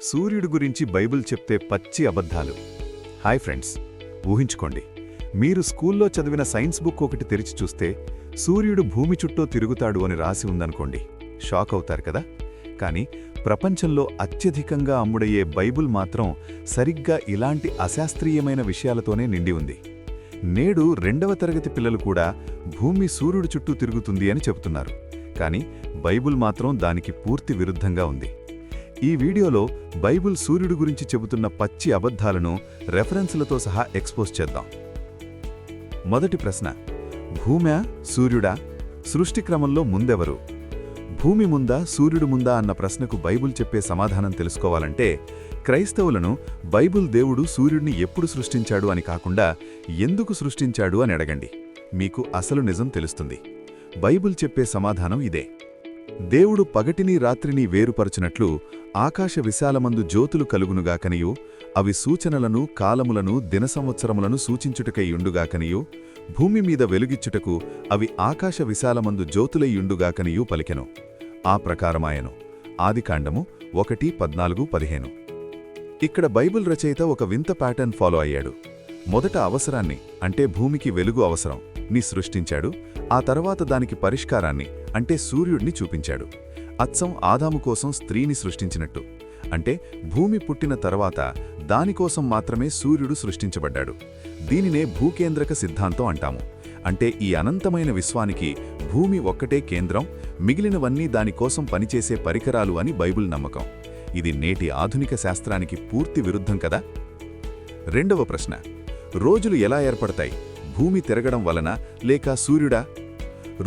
సూర్యుడి గురించి బైబిల్ చెప్తే పచ్చి అబద్ధాలు. హాయ్ ఫ్రెండ్స్, ఊహించుకోండి, మీరు స్కూల్లో చదివిన సైన్స్ బుక్ ఒకటి తెరిచి చూస్తే సూర్యుడు భూమి చుట్టూ తిరుగుతాడు అని రాసి ఉందనుకోండి. షాక్ అవుతారు కదా. కానీ ప్రపంచంలో అత్యధికంగా అమ్ముడయ్యే బైబిల్ మాత్రం సరిగ్గా ఇలాంటి అశాస్త్రీయమైన విషయాలతోనే నిండి ఉంది. నేడు 2వ తరగతి పిల్లలు కూడా భూమి సూర్యుడు చుట్టూ తిరుగుతుంది అని చెబుతున్నారు. కానీ బైబిల్ మాత్రం దానికి పూర్తి విరుద్ధంగా ఉంది. ఈ వీడియోలో బైబిల్ సూర్యుడు గురించి చెబుతున్న పచ్చి అబద్ధాలను రెఫరెన్స్లతో సహా ఎక్స్పోజ్ చేద్దాం. మొదటి ప్రశ్న, భూమ్యా సూర్యుడా? సృష్టి క్రమంలో ముందెవరు? భూమి ముందా సూర్యుడు ముందా అన్న ప్రశ్నకు బైబిల్ చెప్పే సమాధానం తెలుసుకోవాలంటే క్రైస్తవులను బైబిల్ దేవుడు సూర్యుడిని ఎప్పుడు సృష్టించాడు అని కాకుండా ఎందుకు సృష్టించాడు అని అడగండి. మీకు అసలు నిజం తెలుస్తుంది. బైబిల్ చెప్పే సమాధానం ఇదే. దేవుడు పగటిని రాత్రిని వేరుపరచునట్లు ఆకాశ విశాలమందు జ్యోతులు కలుగునుగాకనియు, అవి సూచనలను కాలములను దినసంవత్సరములను సూచించుటకైయుండుగాకనియు, భూమి మీద వెలుగిచ్చుటకు అవి ఆకాశ విశాలమందు జ్యోతులైయుండుగాకనియు పలికెను. ఆ ప్రకారమాయను. ఆదికాండము 1:14-15. ఇక్కడ బైబిల్ రచయిత ఒక వింత ప్యాటర్న్ ఫాలో అయ్యాడు. మొదట అవసరాన్ని, అంటే భూమికి వెలుగు అవసరం ని సృష్టించాడు. ఆ తర్వాత దానికి పరిష్కారాన్ని, అంటే సూర్యుడిని చూపించాడు. అచ్చం ఆదాము కోసం స్త్రీని సృష్టించినట్టు. అంటే భూమి పుట్టిన తర్వాత దానికోసం మాత్రమే సూర్యుడు సృష్టించబడ్డాడు. దీనినే భూకేంద్రక సిద్ధాంతం అంటాము. అంటే ఈ అనంతమైన విశ్వానికి భూమి ఒక్కటే కేంద్రం, మిగిలినవన్నీ దానికోసం పనిచేసే పరికరాలు అని బైబిల్ నమ్మకం. ఇది నేటి ఆధునిక శాస్త్రానికి పూర్తి విరుద్ధం కదా. రెండవ ప్రశ్న, రోజులు ఎలా ఏర్పడతాయి? భూమి తిరగడం వలన లేక సూర్యుడా?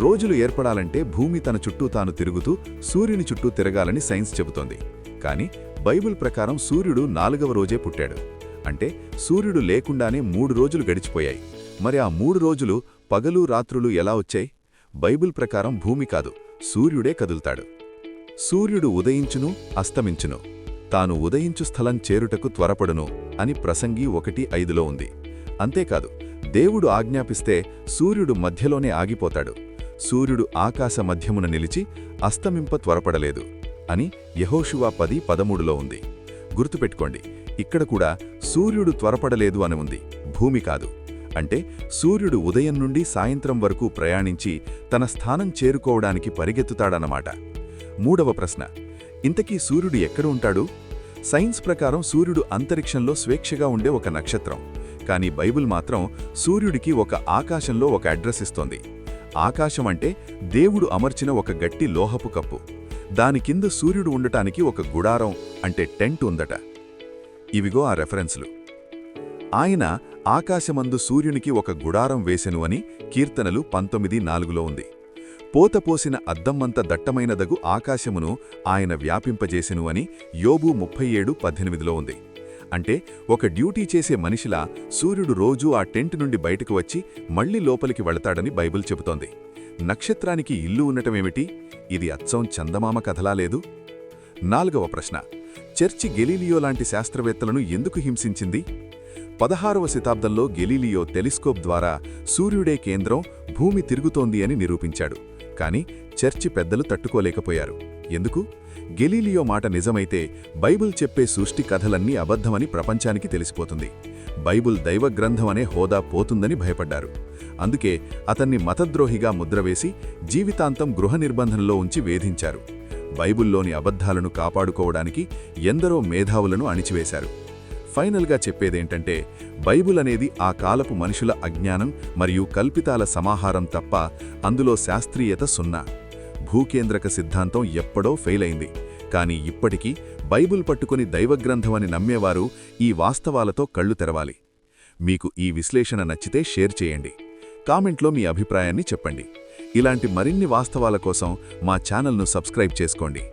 రోజులు ఏర్పడాలంటే భూమి తన చుట్టూ తాను తిరుగుతూ సూర్యుని చుట్టూ తిరగాలని సైన్స్ చెబుతోంది. కానీ బైబిల్ ప్రకారం సూర్యుడు 4వ రోజే పుట్టాడు. అంటే సూర్యుడు లేకుండానే 3 రోజులు గడిచిపోయాయి. మరి ఆ 3 రోజులు పగలు రాత్రులు ఎలా వచ్చాయి? బైబిల్ ప్రకారం భూమి కాదు, సూర్యుడే కదులుతాడు. సూర్యుడు ఉదయించును అస్తమించును, తాను ఉదయించు స్థలం చేరుటకు త్వరపడును అని ప్రసంగి 1:5లో ఉంది. అంతేకాదు, దేవుడు ఆజ్ఞాపిస్తే సూర్యుడు మధ్యలోనే ఆగిపోతాడు. సూర్యుడు ఆకాశ మధ్యమున నిలిచి అస్తమింప త్వరపడలేదు అని యెహోషువ 10:13లో ఉంది. గుర్తుపెట్టుకోండి, ఇక్కడ కూడా సూర్యుడు త్వరపడలేదు అని ఉంది, భూమి కాదు. అంటే సూర్యుడు ఉదయం నుండి సాయంత్రం వరకు ప్రయాణించి తన స్థానం చేరుకోవడానికి పరిగెత్తుతాడన్నమాట. మూడవ ప్రశ్న, ఇంతకీ సూర్యుడు ఎక్కడ ఉంటాడు? సైన్స్ ప్రకారం సూర్యుడు అంతరిక్షంలో స్వేచ్ఛగా ఉండే ఒక నక్షత్రం. కానీ బైబిల్ మాత్రం సూర్యుడికి ఒక ఆకాశంలో ఒక అడ్రస్ ఇస్తోంది. ఆకాశం అంటే దేవుడు అమర్చిన ఒక గట్టి లోహపు కప్పు. దాని కింద సూర్యుడు ఉండటానికి ఒక గుడారం, అంటే టెంట్ ఉందట. ఇవిగో ఆ రెఫరెన్స్లు. ఆయన ఆకాశమందు సూర్యునికి ఒక గుడారం వేసెను అని కీర్తనలు 19:4లో ఉంది. పోతపోసిన అద్దమ్మంత దట్టమైనదగు ఆకాశమును ఆయన వ్యాపింపజేసెను అని యోబు 37:18లో ఉంది. అంటే ఒక డ్యూటీ చేసే మనిషిలా సూర్యుడు రోజూ ఆ టెంట్ నుండి బయటకు వచ్చి మళ్లీ లోపలికి వెళతాడని బైబిల్ చెబుతోంది. నక్షత్రానికి ఇల్లు ఉండటమేమిటి? ఇది అచ్చం చందమామ కథలా లేదు. 4వ ప్రశ్న, చర్చి గెలీలియో లాంటి శాస్త్రవేత్తలను ఎందుకు హింసించింది? 16వ శతాబ్దంలో గెలీలియో టెలిస్కోప్ ద్వారా సూర్యుడే కేంద్రం, భూమి తిరుగుతోంది అని నిరూపించాడు. కానీ చర్చి పెద్దలు తట్టుకోలేకపోయారు. ఎందుకు? గెలీలియో మాట నిజమైతే బైబిల్ చెప్పే సృష్టి కథలన్నీ అబద్ధమని ప్రపంచానికి తెలిసిపోతుంది. బైబిల్ దైవగ్రంథం అనే హోదా పోతుందని భయపడ్డారు. అందుకే అతన్ని మతద్రోహిగా ముద్రవేసి జీవితాంతం గృహ నిర్బంధంలో ఉంచి వేధించారు. బైబిల్లోని అబద్ధాలను కాపాడుకోవడానికి ఎందరో మేధావులను అణిచివేశారు. ఫైనల్గా చెప్పేదేంటంటే, బైబిల్ అనేది ఆ కాలపు మనుషుల అజ్ఞానం మరియు కల్పితాల సమాహారం తప్ప అందులో శాస్త్రీయత సున్నా. భూకేంద్రక సిద్ధాంతం ఎప్పుడో ఫెయిల్ అయింది. కానీ ఇప్పటికీ బైబిల్ పట్టుకుని దైవగ్రంథమని నమ్మేవారు ఈ వాస్తవాలతో కళ్ళు తెరవాలి. మీకు ఈ విశ్లేషణ నచ్చితే షేర్ చేయండి. కామెంట్లో మీ అభిప్రాయాన్ని చెప్పండి. ఇలాంటి మరిన్ని వాస్తవాల కోసం మా ఛానల్ను సబ్స్క్రైబ్ చేసుకోండి.